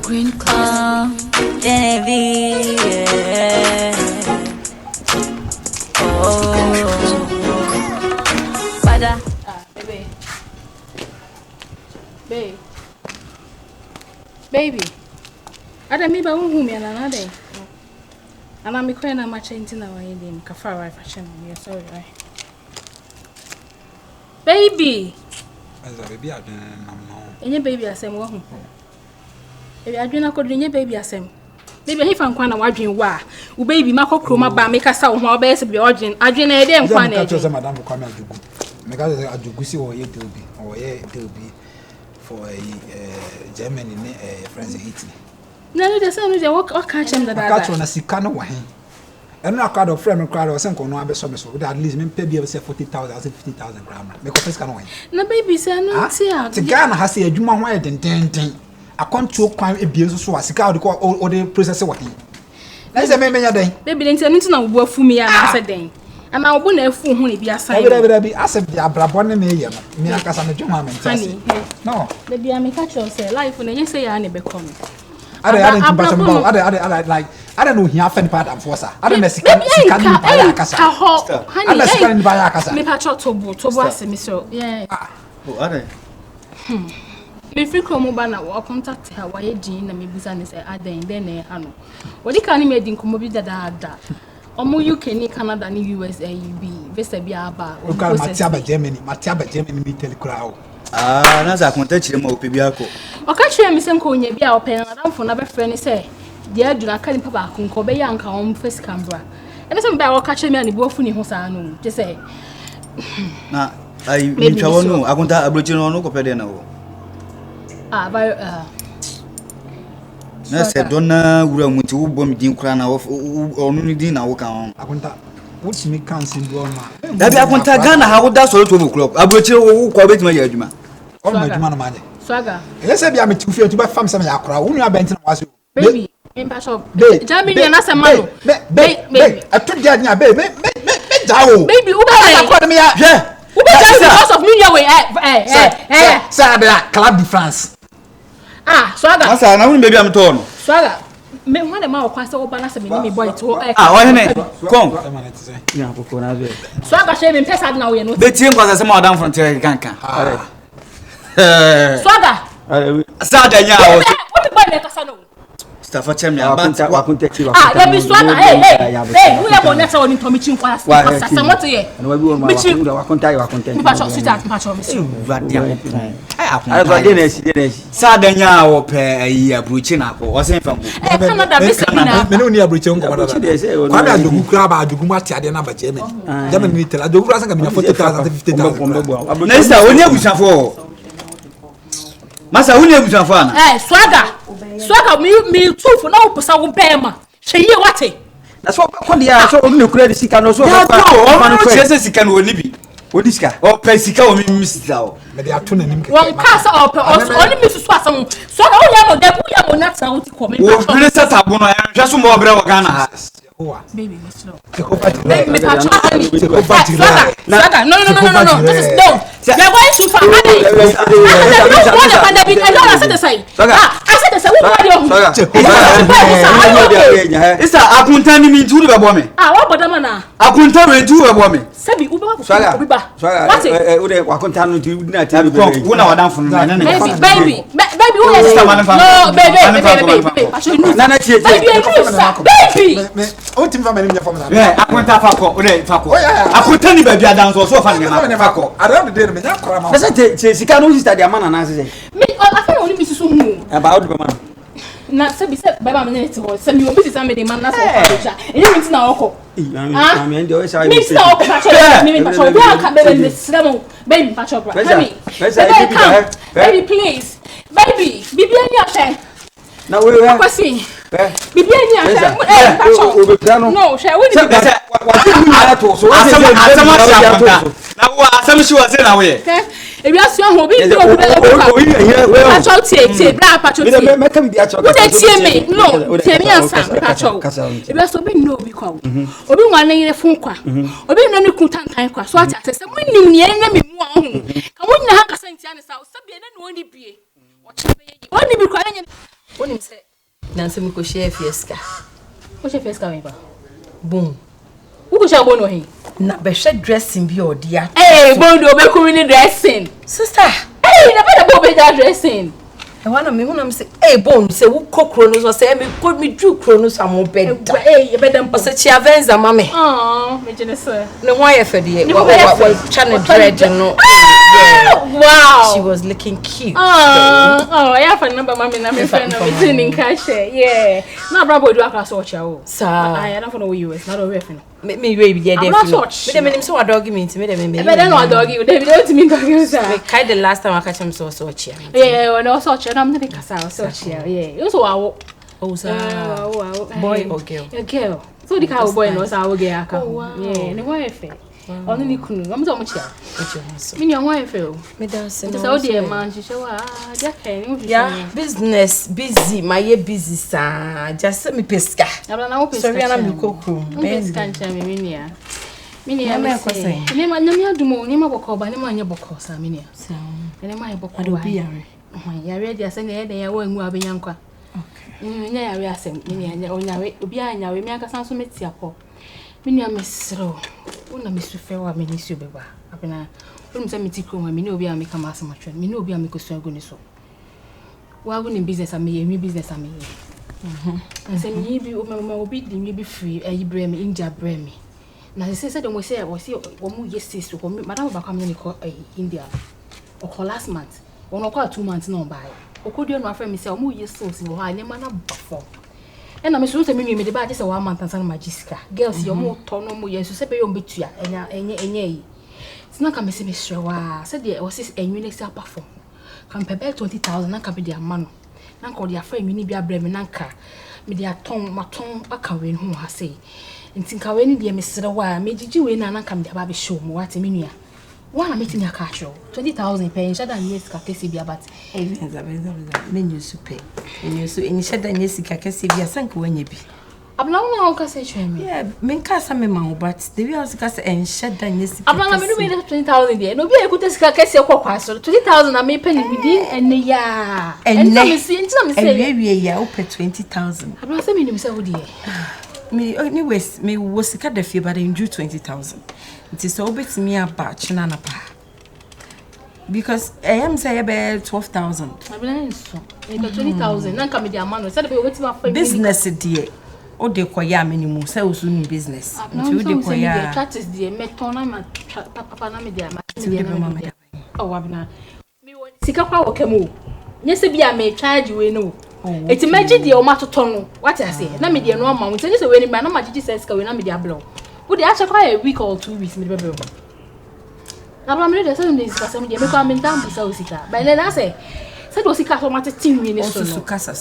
green cloud, Genevieve. Yeah. Oh, Bada. Baby. I don't mean another day. And I'm crying at my chain till I didn't kafara fashion. You're sorry, right? Baby. As a baby, I don't know. And your baby, I say, well, if I do not go to your baby, I say, baby, if I'm quite a watching why, who baby, Marco Croma, but make us out more best of the origin. I didn't know them one. I just Madame Kwame Adugu. Because I do Gusi or it will be, or it will be for a German in France in Italy. No, the son is a walk or catch him that I catch on a sicano way. And not crowd of friend crowd or some corner so with at least maybe 40,000, 50,000 grams. Because it's going. No, baby, say no, see, the Ghana has a Juma wide and 10. I can't choke quite abuse so as a cow or the process of what. Let's say, maybe a day. Baby, then tell me to know work for me. I said, then. And I wouldn't have fool who be assigned. Whatever be asked the Abrabone million. Me, I can do my honey. No, baby, I may catch yourself life when you say I never come. I don't know he have any part and force. I don't know if he can buy a casa. Honey, I can buy a casa. Me patch out to was Mr. Yeah. Oh, are they? If you come over now, I'll contact her. Why, Jean, and maybe San is a day and then I know. What you can imagine, come over that. Omo UK, Canada, and US, AUB, Vesabia Bar. We call Mataba Germany, me tell crowd. Ah, that's a contention of Pibiaco. I can't share Miss Uncle in your open and for never friend say, dear, do not carry Papa, Kunko, young home, first Canberra. And some barrel catching me and the boyfriend who's I know, just say. Now, I don't know, I want that Aboriginal no Copedeno. Ah, by I said, don't know who to bomb Dean Crown or only dinner. I want that. What's me can't Roma? That I want Ghana, how would that sort of o'clock? I will tell you quite my judgment. Oh, my money. Swagger. Let's say I'm too fair to buy from some Yakra. Only a Benton was you. Baby, in Passion. Jamie, and as a man. Baby, I took Jania, baby. Baby, who got me? Yeah. Who because of me? Sir, Club de France. Ah, Swagger. Now, maybe I'm torn. Swagger. Me want the man kwase obalance me me boy to why me come ya poko na be so aga she me pesa na we no be tie kwase se ma odam frontier kankan so aga sa da nya o what the boy me kasa no staff chem ya wa contact you ya be so aga hey we ya bonnet so ni to mi chin kwase kasa what ye na wa bi won wa contact mi pa so sweetheart mi pa so me si radia I got dinner sa da nya o pe ayi abruchi na ko o se fam Canada be se me no ni abruchi on ko da kwame adogu kra ba adogu mati ade na ba Germany ni tell adogu asa ka me 40,000 50,000 na isa oni abusafo masa oni abusafo ana swagger me too for na o posa wo be ma hwe ye wate na so ko dia so oni kura de sika no so ko chese sika no oni bi Odiska o pesika o mi misita o me dey ato nanim keke won kasa o pe o ni misusu asam so na o ya no de bu ya mo na tan o ti ko me o ni seta bo no hwe so mo obere wo Ghana ha baby me slow me patch no this is no you are going too far I said the same isa akunta ni mi turu be bo me what bodama na akunta we turu be bo me sabi uba obi ba what we dey akunta no tu na ti we na wadan fun na baby who is no baby na na tie baby o tim fa mani me form na akunta fa ko we fa ko akunta ni ba bia dan so fa na fa ko around the day me nya kora ma say sika no sister dia mana na say me afa oni mi susu hu ba o de ba man na sabi say baba me net ho say me obi sister me de man na so fa cha enye mi tina oko me ndi o say me tina oko pa cha me pa cha obi aka bebe me sremo baby pa cha bra baby please baby bibi ani ahwe na we kwasi bibi ani ahwe pa cha no she we ni say wa to so na wa asam shi wa say na we ebi asu ahun obi ndi obi be pacho tie bra pacho tie me ka bi acho ka tie me no tie me ansa pacho ebi asu obi no obi kwa obi nwa na yire fun kwa obi no ni kun tantan kwa so ata se munnim ne na me mu ahun ka munna ha kasa ntia ne sa sabi na no ni bie o chebe oni bi kwa nya When him say, Nancy, we go share fiesta. What's your face coming back? Boom. Who could share one of him? Na be share dressing be or dear. Hey, Bondo, be coming dressing. Sister. Hey, the better dressing. I want me when I'm say, hey, Bone, say who cook chronos or say me put me drew chronos am better. Hey, you better say chia venza mama. Oh, me just say. No why for the what channel dread no. Wow. She was looking cute. Oh, I have a number mommy na me friend na me tuning cash. Yeah. Na brabo do akra so cha o. Sir. I don't know where you is. Na do we fin. Me we be there. I'm not such. Me dem so dog me me dem me. But then no dog you. They don't mean dog you sir. Me kind the last time I catch him so chia. Yeah, when I so chia na me dey kasa so chia. Yeah. You so wow. Oh sir. Wow. Boy or girl? A girl. So the cow boy no say wo girl aka. Yeah, ne wife. Onu ni kunu. Am so mo chia. Me ni wife o. Me dance no. So the man she say wa, ja kan. Yeah, business busy, my busy sir. Just me pesca. Abla na wo pesca. Sorry na me kokro. Pesca ncha me nia. Me nia me say. Ne ma nyame adumo, ne ma bokọ ba, ne ma nya bokọ sa me nia. So, ne ma nya bokọ ba. Adobi yare. Yare dia se ne ya wa ngu abenya nkwa. Okay. Nya yare asem, me nia onyawe, obi anyawe me aka san so metia ko. Me nia mesro. Una mesufe wa me ni su beba. Apena When I meet you, me know be a make a mass match. Me know be a make a struggle so. Why wouldn't business I me business I me? And say me be me be free. I bring me India bring me. Now they said we say I was here one more yesterday to come. Madam back come India. Or last month. One or 2 months no buy. Or could you not friend me say more yesterday so I never na before. And I'm sure me the bad just 1 month and some magiska. Girls you more turn no more years to say be on betua and it's not come see me sure. Said there was this and you next up perform. Can pay 20,000 and can be their man. Nan call their friend, you need be a brave nanka. Me their tongue, my tongue, a cowin whom I say. And think I went in the Mr. Wire, made you win and come the baby show, what a minia. One I'm meeting a cash show, 20,000 pay, shut down yes, Cassibia, but men you to pay. And you so in shut down yes, Cassibia, sank when you be. I'm not no cassation. Yeah, men cast me man, but the wheels cast and shut down yes. I'm not going to 20,000 there. No be a good Cassia so 20,000 I may penny within and yeah. And let me see, some say, yeah, open 20,000. I'm not saying himself, dear. Me, anyways, me was the cat fee, but I enjoy 20,000. It is so bit me a batch, nana pa. Because I am say about 12,000. I believe so. 20,000. Nan come with their man. Said be waiting for business dear. O de koya minimum say so in business. Nti de koya. Chat is the metona ma papa na me dia ma. Oh abna. Me won sika kwa wo kemu. Nye se bia me charge we no. Eti magi de o matoto no. What I say? Na me de no ma. Nti nye se we ni ba na ma gigi se sika we na me dia blow. Wo de acha kwa a week or 2 weeks me de bebe. Na bla me de say me sika se me de me kwa me ndam bisa o sika. Ba le na say said was ika so mate tin wi ni so no kasa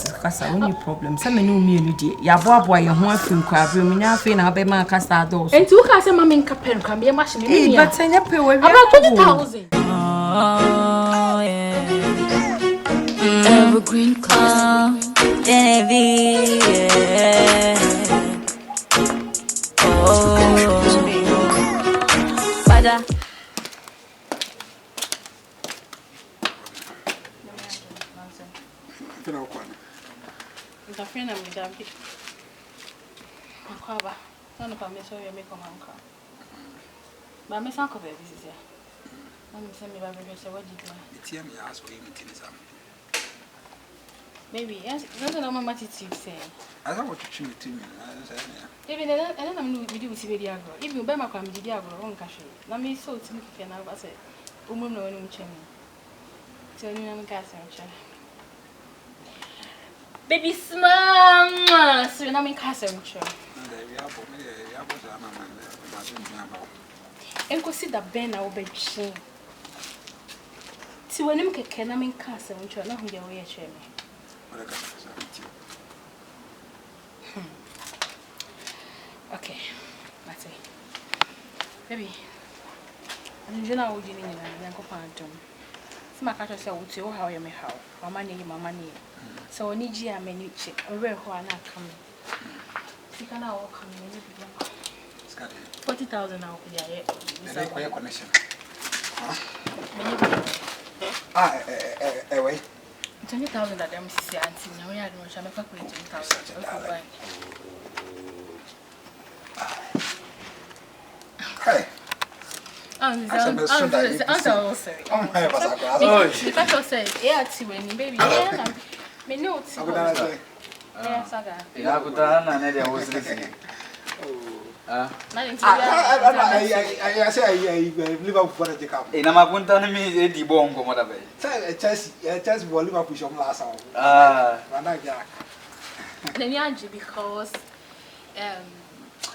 only problem say me no mi enu die ya boaboa ye ho afim kwa abre me nya afi na be ma kasa do so enti wo ka say ma me nka pen kwa me ma hye me me but nya pe we about 20,000 oh yeah evergreen club Genevieve yeah oh bada friend am Davi. Akwaba. No no me so you make come anka. Ba me san ko be this here. No me say me ba be say what you do. Tia me ask for him tin sam. Maybe yes, that's what mama titi say. I don't want to treat me to me. I say yeah. Even then I'm no video with video agro. If you be makwa me video agro won ka hwe. Na me so timi keke na ba say umum na wonu nchemi. So you na me ka say nche. Baby smile, so na me ka say nche. Enko si da ben na obetwe. Ti wonim keke na me ka say nche na hu de wo ye hwe me. Okay, that's it. Baby, I'm going to go to the so my cat say, "What's your how you may how? Mama need. So I need you a minute check. Or where who are not coming? You can now come in. 40,000 now. Yeah, connection. wait. 20,000 that them see auntie. Now we are doing some calculate 20,000. Hey.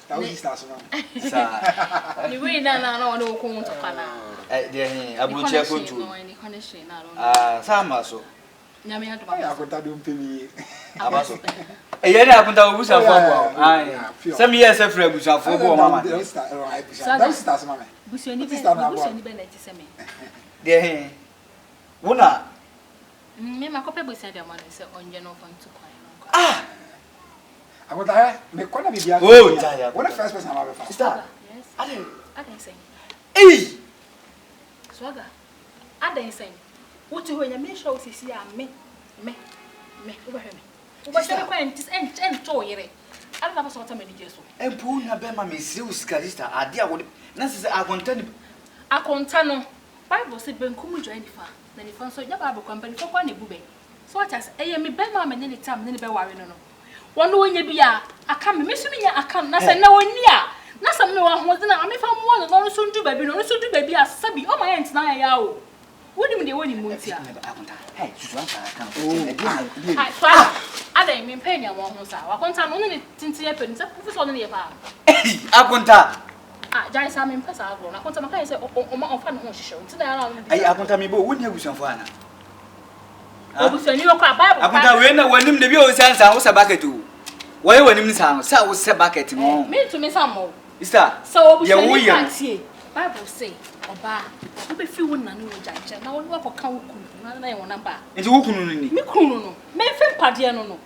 That was stars man. Ni we na no ko to kana. Dey abuche ko tu. Ni connection na sama so. Nyame ado ba. Ya konta do mpemi. Abaso. Eye na akunta obusa fo bo. Ai. Some years after abusa fo bo mama. That stars man. Busu ni be na ti se me. Dey wona me makope busu de man se onje no fon to kwan. Ah. I got that. Me kona bibia. Oh, yeah. What the first person I'm ever found? Sister. Yes. I didn't say. Hey. Swaga. I didn't say. What you when you make sure see me. Over here me. Over here ko en to yere. I don't have so many years so. Empu na be ma me serious sister. Ade a wo na se akonta no. Bible say benkum join fa. Na ni fa so ya Bible company for kwa na bube. So what as me be ma me ne time ne be ware no. One wonya bia aka me so me nya aka na se na woni a na se me wa ho de na me fa mo no so ndu ba bi no so ndu ba bi asabi o ma ye ntina ya o woni me de woni mu ntia hey susu aka aka ai fa ada me penya mo ho sa wa konta no ne tinti ye pe nta professor no ne ye pa akonta jai sa me pesa agro na konta maka ye se o ma onfa no ho hihye ntina ya na ai akonta me bo woni abusanfo ana obusani yo kwa Bible akonta we na wanim de bi o sansa wo sa bucket o wo ye wanim nsa sa wo sa bucket mo me to me samo sister so obusani kantie Bible say oba wo be fi wona no janche na wo ko ka wo kunu na ye wona ba enti wo kunu ni me kunu no me fe pade no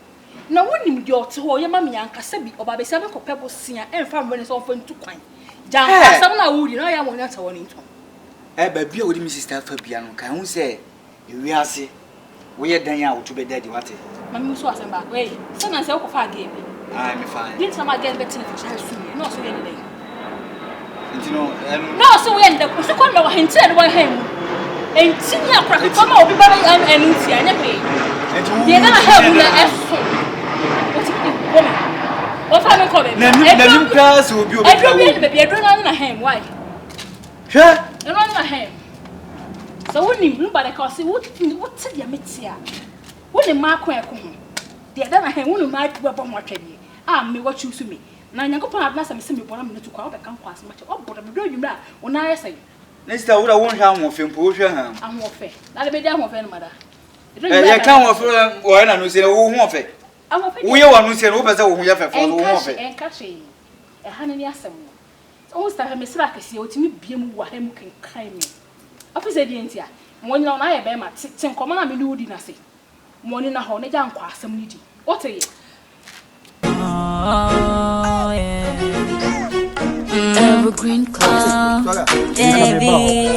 na wonim de ote ho ye ma me yanka sabi oba be se me ko pebo sia emfa mbe ne so fa ntu kwan janka sam na wuri na ya mo nya ta woni nto ba bia wo di mi sister fa bia no kan hu se ewi ase we ye dan ya wo to be daddy wate mami so asem ba we se na se wo ko fa game ah me fine din sama game bet na fi su no so ye ne dai ntino no so we nda ko so ko na wa henti na wa hem enti ni akra ko ma obi ba enu ti anya pe ye na ha bu na eso o ti ko me o fa me ko be na nim class obi obi edro bi be edro na hem why hwe eno na hem so wonim no ba de ka se wo ti dia metia wonim ma akwa eko ho de da na hem wonim ma ba bo mo atwede me what you me na nyankopon adna se me bona me to kwa be kan kwa se ma che obodo me do nwumra wona ayese Nesta ura won hwa mo fe mpo wo hwa ha ahofe na de be di ahofe no mada ye kan wo fe wo na no se wo ho fe ahofe wo ye wo no se wo be se wo ho ye fe fo wo ho fe enka hwe hana ni asem no o sta me sira kese o timi biem wa ha mu kenkan me afise di entia mo nyina na ye be ma tin komo na me ni odi na se mo ni na ho ne ja nkwa asem ni di o te ye Evergreen Club, Genevieve.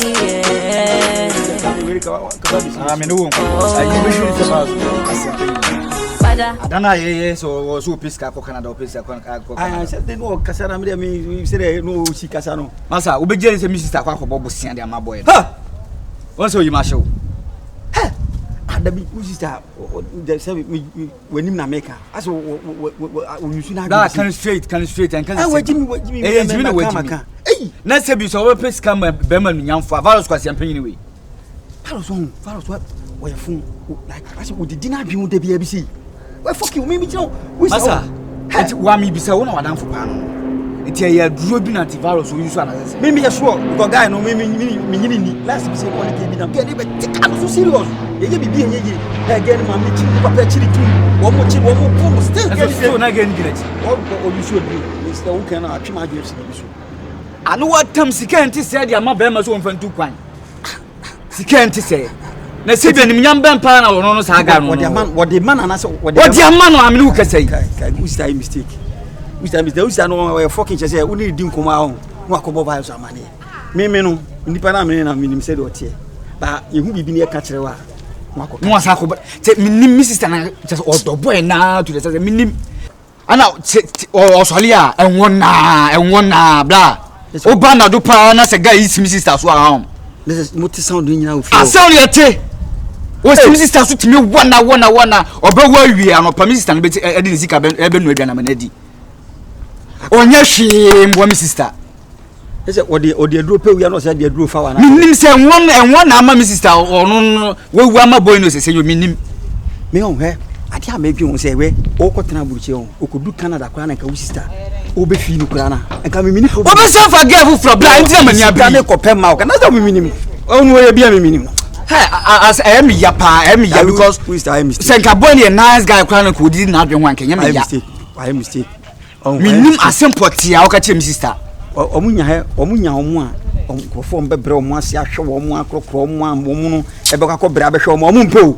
Adana ye so piska ko Canada piska ko I said they no kasana me say no si kasano masa obeje se mi sister kwa ko bosia de ama boy ha won so yima show ha adabi mi sister they say wenim na make aso we use na that can straight and can wajimi eh na se bi so we piska be ma nyamfo virus kwa sempanyi ni we virus what we fun like aso we did na bi de bia bi si we fuck you me no we masa enti wa mi bi se wo na wadanfo pa no enti ya duro bi na antivirus we use na se me sure because guy no me nyini ni last be say one dey bi na get be take am so serious ye bibi ye again ma me chiri papa chiri tu wo mo come still get so na get ngireti o bi so bi Mr. who can atwema adwe si bi so anu watam sika enti se dia ma be ma so won tu kwan sika enti se na se bi anim nyam ben pa na wo no sa ga no what the man anase what the man no amini ukasai who's that mistake who's no we fucking say we need din koma ho no akobo ba so amane me no nipa na me na minim se de otie ba yehu bibi ne ka kire wa no asa ko say minim me sister na just odo boy na to the say minim ana o soli a enwon na bla o ba na do pa na say guy is me sister so ahom this is multi sound nyina o fi a sound yete o sim sister so timi wana oba wi ano pa me sister no be e di sika be no aduana manadi onya hwe mbo me sister ese odi aduro pe wi ano say di aduro fa wana minim say enwon na ama me sister ono wewu ama boy no say yo minim me on he ade a mebwi on say we o ko tena buruchi on o ko du Canada kwa na ka wi sister o be fi ni kura na enka me mini o be say for girl from blind na mani abi na ko pe ma o ka na say me minim onu we bia me minim as I am ya because senka boy a nice guy kwana ko di na adwen wan kenya me ya I mistake minim asempoti a o ka che me sister omunya a ko fo mbebre omu ase ahwe omu akrokro omu amu no ebe ka ko bra be hwe omu mpo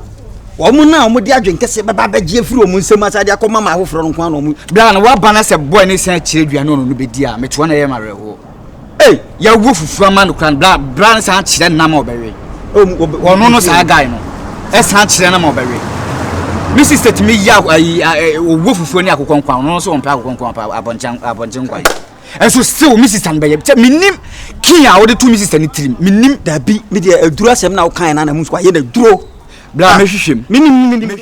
omu na omu di adwen kese be ba begie firi omu nsem asade akoma ma ahofro no kwa no omu bra na wa bana se boy ne sen kire duane no no be di a me to na ye ma reho ya wo fufu ama no kran bra na san kire na ma obewe ono no sa guy no e san kire na ma obewe mi sister to me ya wo fufu ni akokonkwan no so on pa akokonkwan abonjan kwai so still mi sister be ye minim kia wo de to mi sister ni trim minim da bi mi de adura sem na wo kan na na mu so aye na duro bla me hwehwem minim